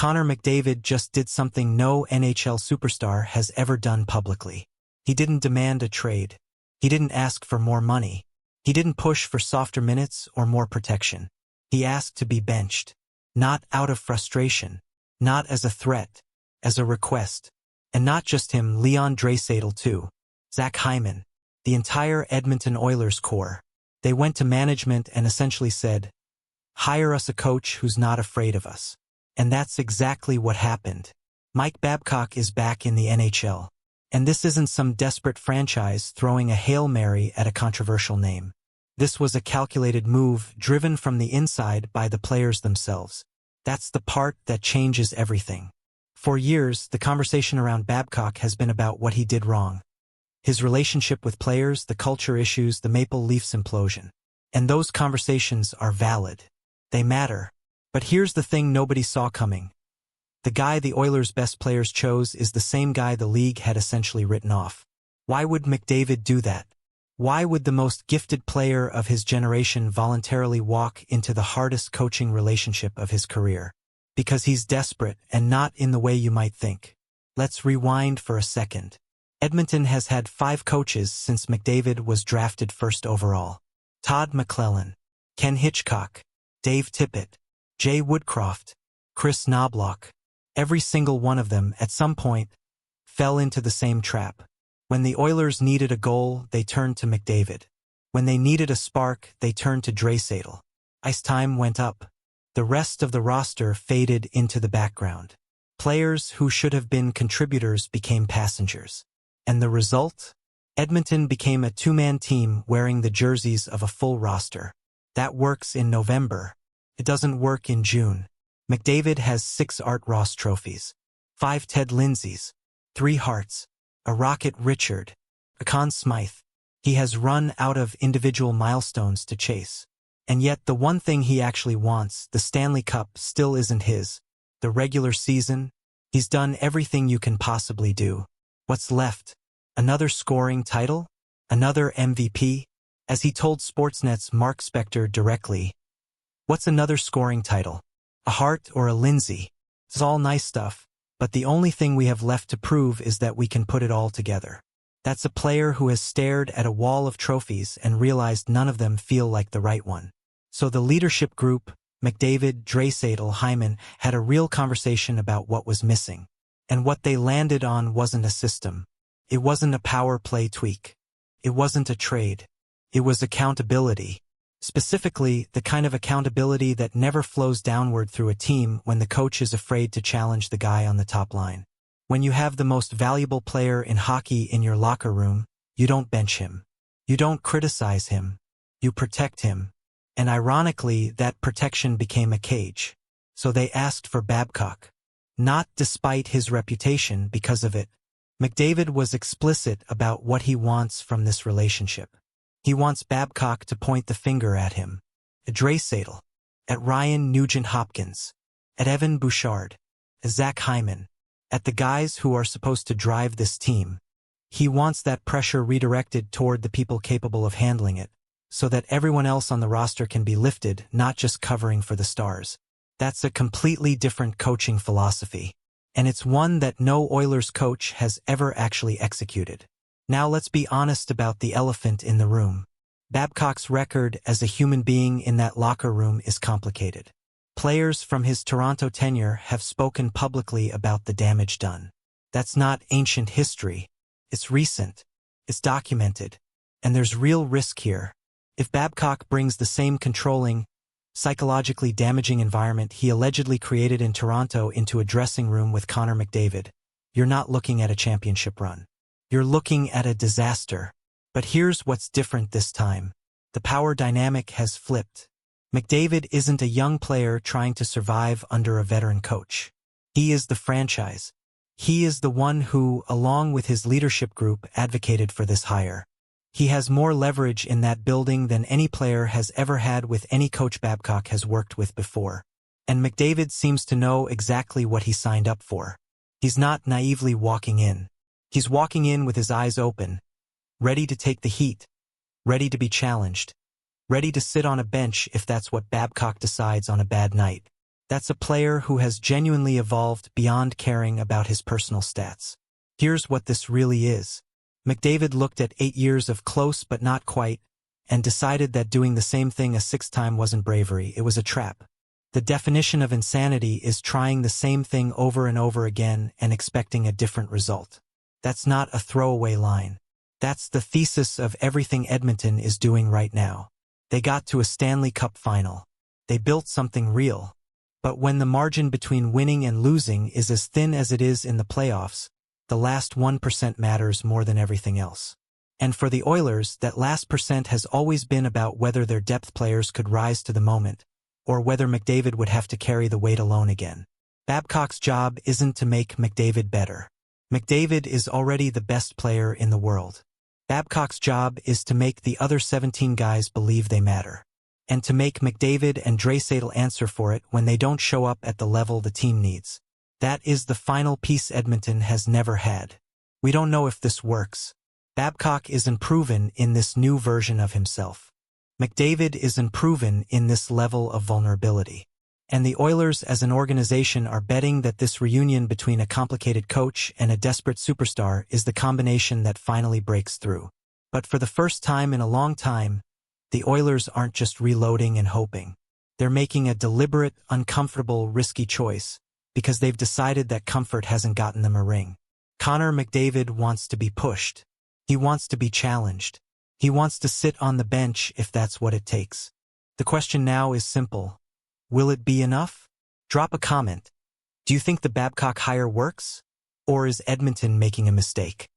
Connor McDavid just did something no NHL superstar has ever done publicly. He didn't demand a trade. He didn't ask for more money. He didn't push for softer minutes or more protection. He asked to be benched. Not out of frustration. Not as a threat. As a request. And not just him, Leon Draisaitl too. Zach Hyman. The entire Edmonton Oilers core. They went to management and essentially said, "Hire us a coach who's not afraid of us." And that's exactly what happened. Mike Babcock is back in the NHL. And this isn't some desperate franchise throwing a Hail Mary at a controversial name. This was a calculated move driven from the inside by the players themselves. That's the part that changes everything. For years, the conversation around Babcock has been about what he did wrong. His relationship with players, the culture issues, the Maple Leafs implosion. And those conversations are valid. They matter. But here's the thing nobody saw coming. The guy the Oilers' best players chose is the same guy the league had essentially written off. Why would McDavid do that? Why would the most gifted player of his generation voluntarily walk into the hardest coaching relationship of his career? Because he's desperate and not in the way you might think. Let's rewind for a second. Edmonton has had 5 coaches since McDavid was drafted first overall. Todd McClellan, Ken Hitchcock, Dave Tippett, Jay Woodcroft, Chris Knobloch. Every single one of them, at some point, fell into the same trap. When the Oilers needed a goal, they turned to McDavid. When they needed a spark, they turned to Draisaitl. Ice time went up. The rest of the roster faded into the background. Players who should have been contributors became passengers. And the result? Edmonton became a 2-man team wearing the jerseys of a full roster. That works in November. It doesn't work in June. McDavid has 6 Art Ross trophies, 5 Ted Lindsays, 3 Harts, a Rocket Richard, a Conn Smythe. He has run out of individual milestones to chase. And yet the one thing he actually wants, the Stanley Cup, still isn't his. The regular season, he's done everything you can possibly do. What's left? Another scoring title? Another MVP? As he told Sportsnet's Mark Spector directly, what's another scoring title? A Hart or a Lindsay? It's all nice stuff, but the only thing we have left to prove is that we can put it all together. That's a player who has stared at a wall of trophies and realized none of them feel like the right one. So the leadership group, McDavid, Draisaitl, Hyman, had a real conversation about what was missing. And what they landed on wasn't a system. It wasn't a power play tweak. It wasn't a trade. It was accountability. Specifically, the kind of accountability that never flows downward through a team when the coach is afraid to challenge the guy on the top line. When you have the most valuable player in hockey in your locker room, you don't bench him. You don't criticize him. You protect him. And ironically, that protection became a cage. So they asked for Babcock. Not despite his reputation, because of it. McDavid was explicit about what he wants from this relationship. He wants Babcock to point the finger at him. At Draisaitl. At Ryan Nugent-Hopkins. At Evan Bouchard. At Zach Hyman. At the guys who are supposed to drive this team. He wants that pressure redirected toward the people capable of handling it, so that everyone else on the roster can be lifted, not just covering for the stars. That's a completely different coaching philosophy. And it's one that no Oilers coach has ever actually executed. Now let's be honest about the elephant in the room. Babcock's record as a human being in that locker room is complicated. Players from his Toronto tenure have spoken publicly about the damage done. That's not ancient history. It's recent. It's documented. And there's real risk here. If Babcock brings the same controlling, psychologically damaging environment he allegedly created in Toronto into a dressing room with Connor McDavid, you're not looking at a championship run. You're looking at a disaster. But here's what's different this time. The power dynamic has flipped. McDavid isn't a young player trying to survive under a veteran coach. He is the franchise. He is the one who, along with his leadership group, advocated for this hire. He has more leverage in that building than any player has ever had with any coach Babcock has worked with before. And McDavid seems to know exactly what he signed up for. He's not naively walking in. He's walking in with his eyes open, ready to take the heat, ready to be challenged, ready to sit on a bench if that's what Babcock decides on a bad night. That's a player who has genuinely evolved beyond caring about his personal stats. Here's what this really is. McDavid looked at 8 years of close but not quite, and decided that doing the same thing a sixth time wasn't bravery, it was a trap. The definition of insanity is trying the same thing over and over again and expecting a different result. That's not a throwaway line. That's the thesis of everything Edmonton is doing right now. They got to a Stanley Cup final. They built something real. But when the margin between winning and losing is as thin as it is in the playoffs, the last 1% matters more than everything else. And for the Oilers, that last percent has always been about whether their depth players could rise to the moment, or whether McDavid would have to carry the weight alone again. Babcock's job isn't to make McDavid better. McDavid is already the best player in the world. Babcock's job is to make the other 17 guys believe they matter. And to make McDavid and Draisaitl answer for it when they don't show up at the level the team needs. That is the final piece Edmonton has never had. We don't know if this works. Babcock is unproven in this new version of himself. McDavid is unproven in this level of vulnerability. And the Oilers as an organization are betting that this reunion between a complicated coach and a desperate superstar is the combination that finally breaks through. But for the first time in a long time, the Oilers aren't just reloading and hoping. They're making a deliberate, uncomfortable, risky choice because they've decided that comfort hasn't gotten them a ring. Connor McDavid wants to be pushed. He wants to be challenged. He wants to sit on the bench if that's what it takes. The question now is simple. Will it be enough? Drop a comment. Do you think the Babcock hire works? Or is Edmonton making a mistake?